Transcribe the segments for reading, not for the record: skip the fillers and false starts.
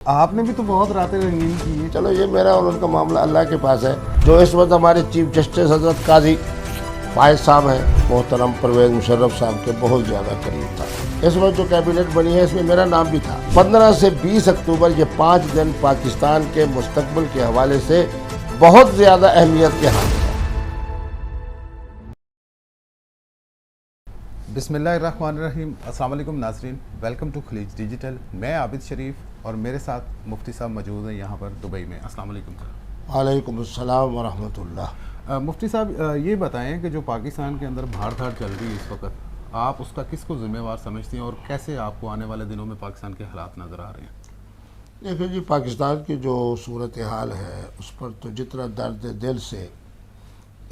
आपने भी तो बहुत रातें रंगीन की है। चलो ये मेरा और उनका मामला अल्लाह के पास है। जो इस वक्त हमारे चीफ जस्टिस हजरत काजी फायद साहब हैं, मोहतरम परवेज़ मुशर्रफ साहब के बहुत ज़्यादा करीब था। इस वक्त जो कैबिनेट बनी है इसमें मेरा नाम भी था। 15 से 20 अक्टूबर ये 5 दिन पाकिस्तान के मुस्तकबिल के हवाले से बहुत ज़्यादा अहमियत के हाथ है। बिस्मिल्लाहिर्रहमानिर्रहीम। अस्सलाम वालेकुम नाज़रीन, वेलकम टू खलीज डिजिटल। मैं आबिद शरीफ और मेरे साथ मुफ्ती साहब मौजूद हैं यहाँ पर दुबई में। अस्सलाम वालेकुम। वालेकुम अस्सलाम व रहमतुल्लाह। मुफ्ती साहब ये बताएं कि जो पाकिस्तान के अंदर भाड़ धाड़ चल रही है इस वक्त, आप उसका किसको ज़िम्मेवार समझती हैं और कैसे आपको आने वाले दिनों में पाकिस्तान के हालात नज़र आ रहे हैं? देखिए जी, पाकिस्तान की जो सूरत हाल है उस पर तो जितना दर्द दिल से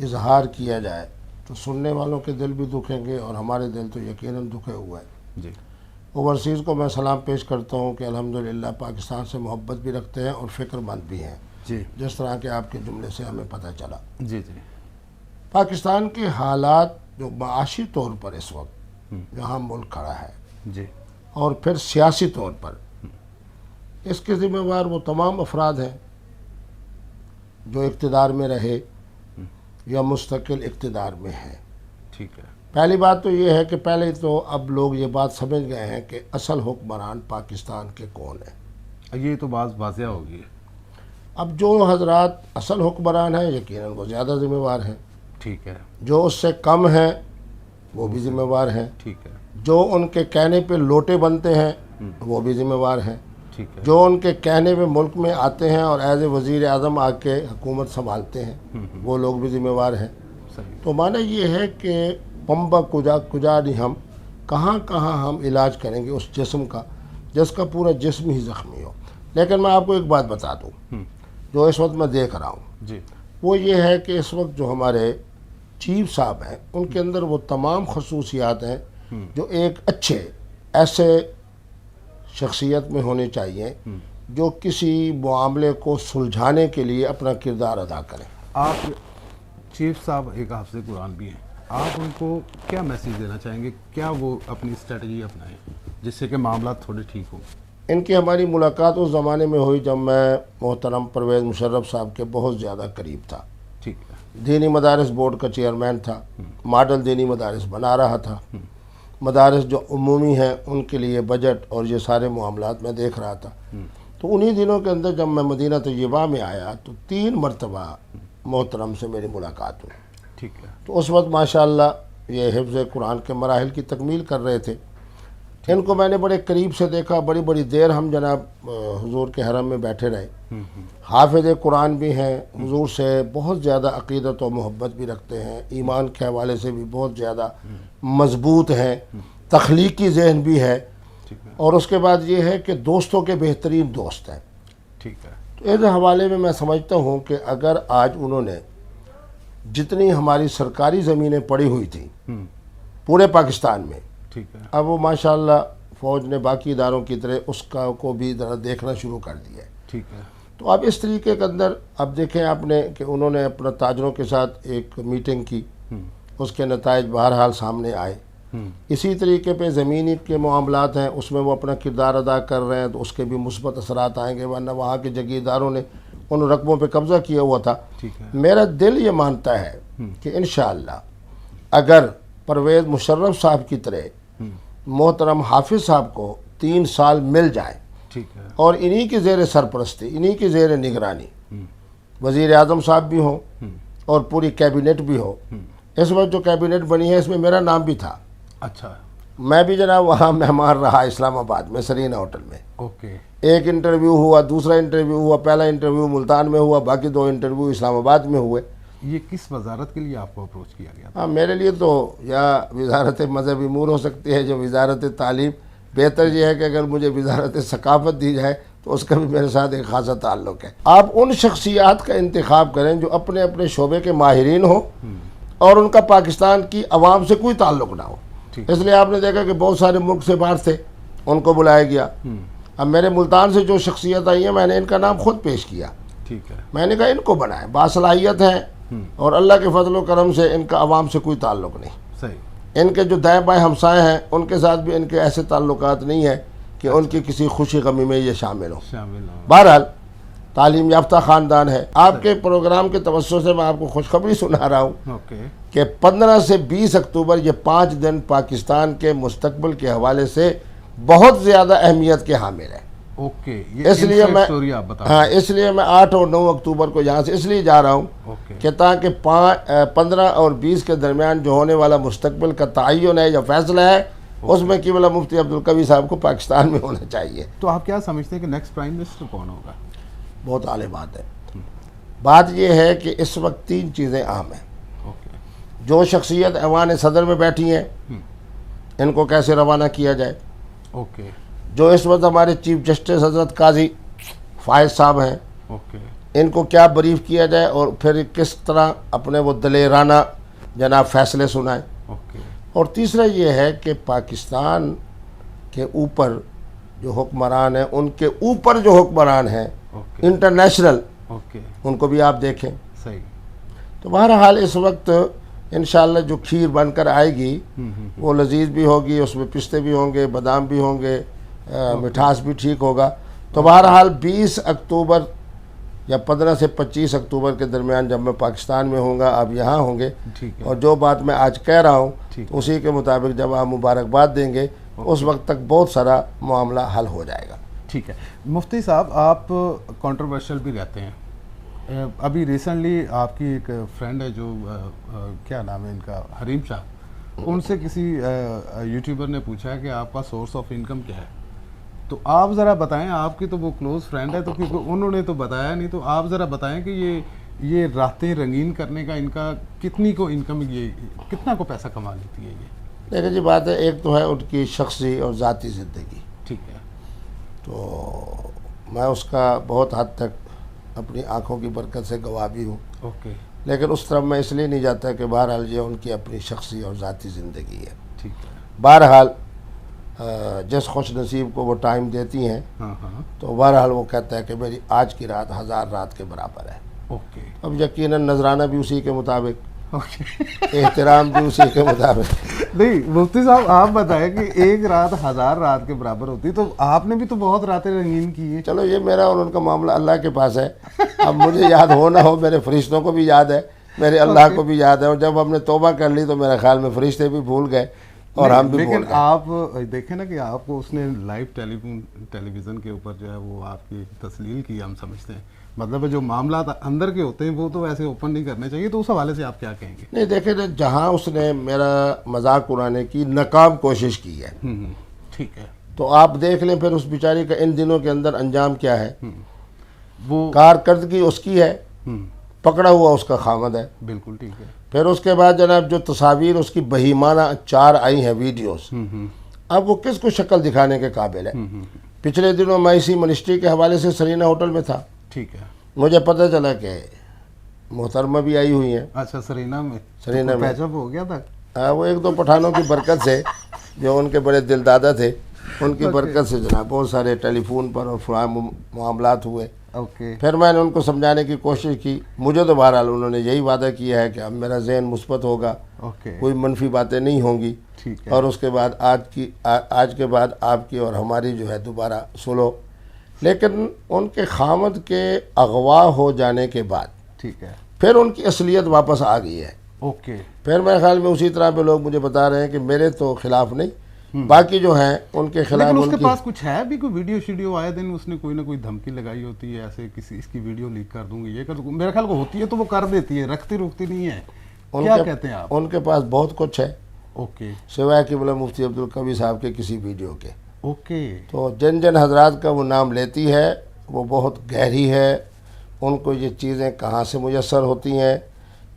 इजहार किया जाए तो सुनने वालों के दिल भी दुखेंगे और हमारे दिल तो यकीनन दुखे हुए हैं जी। ओवरसीज़ को मैं सलाम पेश करता हूँ कि अल्हम्दुलिल्लाह पाकिस्तान से मोहब्बत भी रखते हैं और फ़िक्रमंद भी हैं, जी जिस तरह के आपके जुमले से हमें पता चला। जी जी पाकिस्तान के हालात जो माशी तौर पर इस वक्त जहाँ मुल्क खड़ा है जी और फिर सियासी तौर पर इसके ज़िम्मेवार वो तमाम अफराद हैं जो इक़्तिदार में रहे या मुस्तकिल इक़्तिदार में हैं। ठीक है। पहली बात तो ये है कि पहले तो अब लोग ये बात समझ गए हैं कि असल हुक्मरान पाकिस्तान के कौन है। ये तो बात वाज़िया होगी। अब जो हजरात असल हुक्मरान हैं यकीनन वो ज़्यादा ज़िम्मेवार हैं, ठीक है। जो उससे कम हैं वो भी ज़िम्मेवार हैं, ठीक है। जो उनके कहने पे लोटे बनते हैं वो भी ज़िम्मेवार हैं, ठीक है। जो उनके कहने पे मुल्क में आते हैं और एज ए वज़ीर आज़म आके हुकूमत संभालते हैं वो लोग भी ज़िम्मेवार हैं। सही। तो माना ये है कि पंबा कुजा कुजा नहीं, हम कहाँ कहाँ हम इलाज करेंगे उस जिस्म का जिसका पूरा जिस्म ही ज़ख्मी हो। लेकिन मैं आपको एक बात बता दूँ जो इस वक्त मैं देख रहा हूँ जी। वो ये है कि इस वक्त जो हमारे चीफ साहब हैं उनके अंदर वो तमाम खसूसियात हैं जो एक अच्छे ऐसे शख्सियत में होने चाहिए जो किसी मामले को सुलझाने के लिए अपना किरदार अदा करें। आप चीफ साहब एक हाफ़िज़ कुरान भी हैं, आप उनको क्या मैसेज देना चाहेंगे? क्या वो अपनी स्ट्रेटजी अपनाएं जिससे कि मामला थोड़े ठीक हों? इनकी हमारी मुलाकात उस ज़माने में हुई जब मैं मोहतरम परवेज़ मुशर्रफ साहब के बहुत ज़्यादा करीब था। ठीक है। दीनी मदारिस बोर्ड का चेयरमैन था, मॉडल दीनी मदारिस बना रहा था। मदारिस जो उमूमी हैं उनके लिए बजट और ये सारे मामलात मैं देख रहा था। तो उन्हीं दिनों के अंदर जब मैं मदीना तैयबा में आया तो 3 मरतबा मोहतरम से मेरी मुलाकात हुई। ठीक है। तो उस वक्त माशाअल्लाह ये हिफ्ज़ कुरान के मराहिल की तकमील कर रहे थे। इनको मैंने बड़े करीब से देखा, बड़ी बड़ी देर हम जनाब हुजूर के हरम में बैठे रहे। हाफिज़ कुरान भी हैं, हुजूर से बहुत ज़्यादा अक़ीदत और मोहब्बत भी रखते हैं, ईमान के हवाले से भी बहुत ज़्यादा मजबूत हैं, तख्लीकी जहन भी है और उसके बाद ये है कि दोस्तों के बेहतरीन दोस्त हैं। ठीक है। तो इस हवाले में मैं समझता हूँ कि अगर आज उन्होंने जितनी हमारी सरकारी ज़मीनें पड़ी हुई थी पूरे पाकिस्तान में, ठीक है। अब वो माशाअल्लाह फ़ौज ने बाकी इदारों की तरह उसका को भी ज़रा देखना शुरू कर दिया है। ठीक है। तो अब इस तरीके के अंदर अब देखें आपने कि उन्होंने अपना ताजरों के साथ एक मीटिंग की, उसके नताइज बहरहाल सामने आए। इसी तरीके पे ज़मीनी के मामलात हैं उसमें वो अपना किरदार अदा कर रहे हैं तो उसके भी मुस्बत असरात आएंगे, वरना वहाँ के जगीरदारों ने उन रकबों पे कब्ज़ा किया हुआ था। ठीक है। मेरा दिल ये मानता है कि इंशाअल्लाह अगर परवेज़ मुशर्रफ साहब की तरह मोहतरम हाफिज़ साहब को 3 साल मिल जाए, ठीक है। और इन्हीं की ज़ेर सरपरस्ती, इन्हीं की ज़ेर निगरानी वज़ीर आज़म साहब भी हों और पूरी कैबिनेट भी हो। इस वक्त जो कैबिनेट बनी है इसमें मेरा नाम भी था। अच्छा। मैं भी जनाब वहाँ मेहमान रहा इस्लामाबाद में सरीना होटल में। ओके। एक इंटरव्यू हुआ, दूसरा इंटरव्यू हुआ, पहला इंटरव्यू मुल्तान में हुआ, बाकी 2 इंटरव्यू इस्लामाबाद में हुए। ये किस वजारत के लिए आपको अप्रोच किया गया था? हाँ, मेरे लिए तो या वजारत मज़हबी अमूर हो सकती है, जो वजारत तालीम। बेहतर यह है कि अगर मुझे वजारत सकाफ़त दी जाए तो उसका भी मेरे साथ एक ख़ासा ताल्लुक़ है। आप उन शख्सियात का इंतखाब करें जो अपने अपने शोबे के माहिरीन हो और उनका पाकिस्तान की आवाम से कोई ताल्लुक़ ना हो। इसलिए आपने देखा कि बहुत सारे मुल्क से बाहर थे, उनको बुलाया गया। अब मेरे मुल्तान से जो शख्सियत आई हैं मैंने इनका नाम खुद पेश किया। ठीक है। मैंने कहा इनको बनाए, बासलाहियत हैं और अल्लाह के फजल करम से इनका आवाम से कोई ताल्लुक़ नहीं। सही। इनके जो दाएँ बाएँ हमसाए हैं उनके साथ भी इनके ऐसे ताल्लुकात नहीं है कि उनकी किसी खुशी गमी में ये शामिल हो। शामिल हो। बहरहाल तालीम याफ्ता ख़ानदान है। आपके प्रोग्राम के तवज्जो से मैं आपको खुशखबरी सुना रहा हूँ ओके। कि 15 से 20 अक्टूबर ये 5 दिन पाकिस्तान के मुस्तकबिल के हवाले से बहुत ज़्यादा अहमियत के हामिल है। ओके, ये इसलिए मैं स्टोरी आप बता। हाँ, इसलिए मैं 8 और 9 अक्टूबर को यहाँ से इसलिए जा रहा हूँ ओके। कि ताकि 15 और 20 के दरमियान जो होने वाला मुस्तकबिल का तयन है या फैसला है उसमें क़िबला मुफ्ती अब्दुल कवी साहब को पाकिस्तान में होना चाहिए। तो आप क्या समझते हैं कि नेक्स्ट प्राइम मिनिस्टर कौन होगा? बहुत आले बात है। बात यह है कि इस वक्त 3 चीज़ें आम हैं। ओके। जो शख्सियत ऐवान सदर में बैठी हैं इनको कैसे रवाना किया जाए। ओके। जो इस वक्त हमारे चीफ जस्टिस हज़रत काजी फायद साहब हैं ओके। इनको क्या ब्रीफ किया जाए और फिर किस तरह अपने वो दलेराना जनाब फैसले सुनाएं। ओके। और तीसरा ये है कि पाकिस्तान के ऊपर जो हुक्मरान हैं उनके ऊपर जो हुक्मरान हैं ओके। International okay. उनको भी आप देखें। सही। तो बहरहाल इस वक्त इंशाअल्लाह जो खीर बनकर आएगी वो लजीज भी होगी, उसमें पिस्ते भी होंगे, बादाम भी होंगे, मिठास भी ठीक होगा। तो बहरहाल 20 अक्टूबर या 15 से 25 अक्टूबर के दरमियान जब मैं पाकिस्तान में होऊंगा आप यहाँ होंगे, ठीक है। और जो बात मैं आज कह रहा हूँ ठीक तो उसी के मुताबिक जब आप मुबारकबाद देंगे उस वक्त तक बहुत सारा मामला हल हो जाएगा। ठीक है। मुफ्ती साहब, आप कंट्रोवर्शियल भी रहते हैं। अभी रिसेंटली आपकी एक फ्रेंड है जो क्या नाम है इनका, हरीम शाह, उनसे किसी यूट्यूबर ने पूछा है कि आपका सोर्स ऑफ इनकम क्या है। तो आप ज़रा बताएं, आपकी तो वो क्लोज फ्रेंड है तो क्योंकि उन्होंने तो बताया नहीं, तो आप ज़रा बताएं कि ये रातें रंगीन करने का इनका कितनी को इनकम, ये कितना को पैसा कमा लेती है ये? देखिए जी, बात है एक तो है उनकी शख्सी और ज़ाती ज़िंदगी, ठीक है। तो मैं उसका बहुत हद तक अपनी आंखों की बरकत से गवाह भी हूँ। ओके। लेकिन उस तरफ मैं इसलिए नहीं जाता कि बहरहाल ये उनकी अपनी शख्सी और ज़ाती ज़िंदगी है। ठीक है। बहरहाल जिस खुश नसीब को वो टाइम देती हैं हाँ। तो बहरहाल वो कहता है कि मेरी आज की रात 1000 रात के बराबर है। ओके। अब यकीनन नजराना भी उसी के मुताबिक, ओके। एहतराम भी उसी के मुताबिक। नहीं मुफ्ती साहब, आप बताएं कि एक रात 1000 रात के बराबर होती, तो आपने भी तो बहुत रातें रंगीन की हैं। चलो ये मेरा और उनका मामला अल्लाह के पास है। अब मुझे याद हो ना हो, मेरे फरिश्तों को भी याद है, मेरे अल्लाह को भी याद है, और जब हमने तौबा कर ली तो मेरे ख्याल में फरिश्ते भी भूल गए और हम भी भूल लेकिन गए। आप देखें ना कि आपको उसने लाइव टेलीविज़न के ऊपर जो है वो आपकी तस्लील की, हम समझते हैं, मतलब जो मामला अंदर के होते हैं वो तो वैसे ओपन नहीं करने चाहिए। तो उस हवाले से आप क्या कहेंगे? नहीं देखे ना, जहाँ उसने मेरा मजाक उड़ाने की नाकाम कोशिश की है, ठीक है, तो आप देख लें फिर उस बेचारी का इन दिनों के अंदर अंजाम क्या है। वो कारकर्दगी उसकी है, पकड़ा हुआ उसका खामद है। बिल्कुल ठीक है। फिर उसके बाद जनाब जो तस्वीर उसकी बहीमाना 4 आई हैं वीडियोस, अब वो किसको शक्ल दिखाने के काबिल है। पिछले दिनों मैं इसी मिनिस्ट्री के हवाले से सरीना होटल में था, ठीक है। मुझे पता चला कि मोहतरमा भी आई हुई हैं। अच्छा, सरीना में? सरीना में पैचअप हो गया था? हाँ, वो 1-2 पठानों की बरकत से, जो उनके बड़े दिलदादा थे, उनकी बरकत से जनाब बहुत सारे टेलीफोन पर और फलां मामलात हुए। ओके। फिर मैंने उनको समझाने की कोशिश की। मुझे तो बहरहाल उन्होंने यही वादा किया है कि अब मेरा जहन मुस्बत होगा, ओके, कोई मनफी बातें नहीं होंगी, ठीक है। और उसके बाद आज के बाद आपकी और हमारी जो है दोबारा सुलो। लेकिन उनके खामद के अगवा हो जाने के बाद ठीक है, फिर उनकी असलियत वापस आ गई है। ओके। फिर मेरे ख्याल में उसी तरह पे लोग मुझे बता रहे हैं कि मेरे तो खिलाफ नहीं, बाकी जो हैं उनके खिलाफ। लेकिन उसके उनकी पास कुछ है भी, कोई वीडियो शीडियो आए दिन उसने कोई ना कोई धमकी लगाई होती है, ऐसे किसी इसकी वीडियो लीक कर दूंगी, ये कर दूंगी, मेरे ख्याल को होती है तो वो कर देती है, रखती रुकती नहीं है। क्या कहते हैं आप? उनके पास बहुत कुछ है, ओके, सिवाय क़िबला मुफ्ती अब्दुल कवी साहब के किसी वीडियो के। ओके। तो जिन जिन हजरात का वो नाम लेती है वो बहुत गहरी है, उनको ये चीज़ें कहाँ से मुयस्सर होती हैं,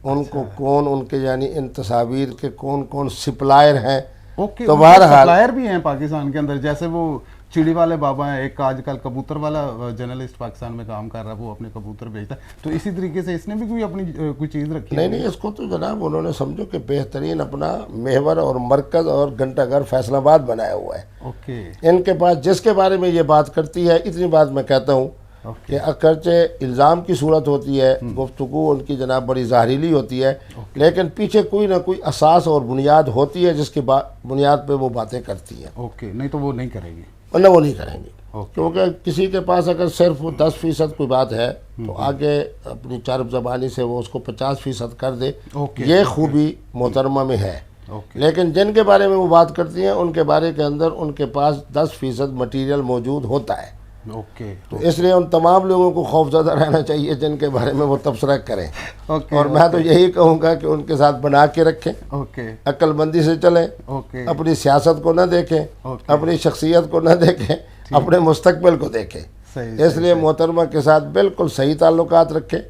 उनको कौन, उनके यानी इन तस्वीर के कौन कौन सप्लायर हैं। ओके। तो बहरहाल सप्लायर भी हैं पाकिस्तान के अंदर, जैसे वो चिड़ी वाले बाबा हैं, एक आजकल कबूतर वाला जर्नलिस्ट पाकिस्तान में काम कर रहा है, वो अपने कबूतर बेचता है, तो इसी तरीके से इसने भी कोई अपनी कोई चीज़ रखी है? नहीं, इसको तो जनाब उन्होंने समझो कि बेहतरीन अपना महवर और मरकज़ और घंटाघर फैसलाबाद बनाया हुआ है। ओके। इनके पास जिसके बारे में ये बात करती है, इतनी बात मैं कहता हूँ कि अगरचे इल्ज़ाम की सूरत होती है, गुफ्तगू उनकी जनाब बड़ी ज़ाहरीली होती है, लेकिन पीछे कोई ना कोई असास और बुनियाद होती है जिसकी बुनियाद पे वो बातें करती हैं। ओके, नहीं तो वो नहीं करेगी। वरना वो नहीं करेंगे। ओके। क्योंकि किसी के पास अगर सिर्फ 10% कोई बात है तो आगे अपनी चरब ज़बानी से वो उसको 50% कर दे। ओके, ये खूबी मोहतरमा में है। ओके। लेकिन जिनके बारे में वो बात करती हैं उनके बारे के अंदर उनके पास 10% मटीरियल मौजूद होता है। ओके। तो इसलिए उन तमाम लोगों को खौफजदा रहना चाहिए जिनके बारे में वो तबसरा करें। ओके। और मैं तो यही कहूँगा कि उनके साथ बना के रखें, ओके। अक्लमंदी से चलें, ओके। अपनी सियासत को ना देखें, ओके। अपनी शख्सियत को ना देखें, अपने मुस्तकबिल को देखें। सही। इसलिए मोहतरमा के सासाथ बिल्कुल सही ताल्लुकात रखें,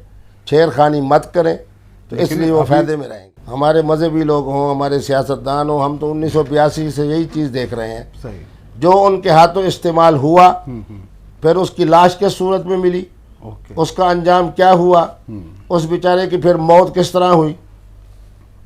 छेड़खानी मत करें, तो इसलिए वो फ़ायदे में रहेंगे। हमारे मजहबी लोग हों, हमारे सियासतदान हों, हम तो 1982 से यही चीज़ देख रहे हैं। सही। जो उनके हाथों इस्तेमाल हुआ फिर उसकी लाश किस सूरत में मिली, ओके। उसका अंजाम क्या हुआ, उस बेचारे की फिर मौत किस तरह हुई,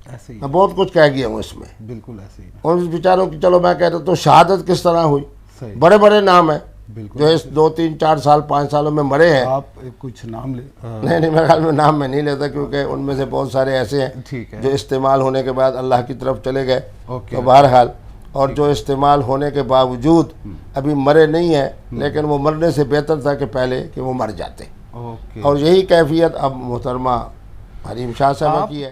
ऐसे ही। मैं बहुत कुछ कह गया हूँ इसमें। बिल्कुल ऐसे ही। और उस बेचारों की चलो मैं कहता हूँ तो शहादत किस तरह हुई। सही। बड़े बड़े नाम हैं बिल्कुल। जो इस 2, 3, 4 साल 5 सालों में मरे हैं। आप कुछ नाम ले नहीं, मेरे ख्याल में नाम मैं नहीं लेता, क्योंकि उनमें से बहुत सारे ऐसे हैं ठीक है। जो इस्तेमाल होने के बाद अल्लाह की तरफ चले गए। ओके। तो बहरहाल, और जो इस्तेमाल होने के बावजूद अभी मरे नहीं हैं, लेकिन वो मरने से बेहतर था कि पहले कि वो मर जाते। ओके। और यही कैफियत अब मोहतरमा हरीम शाह साहब की है।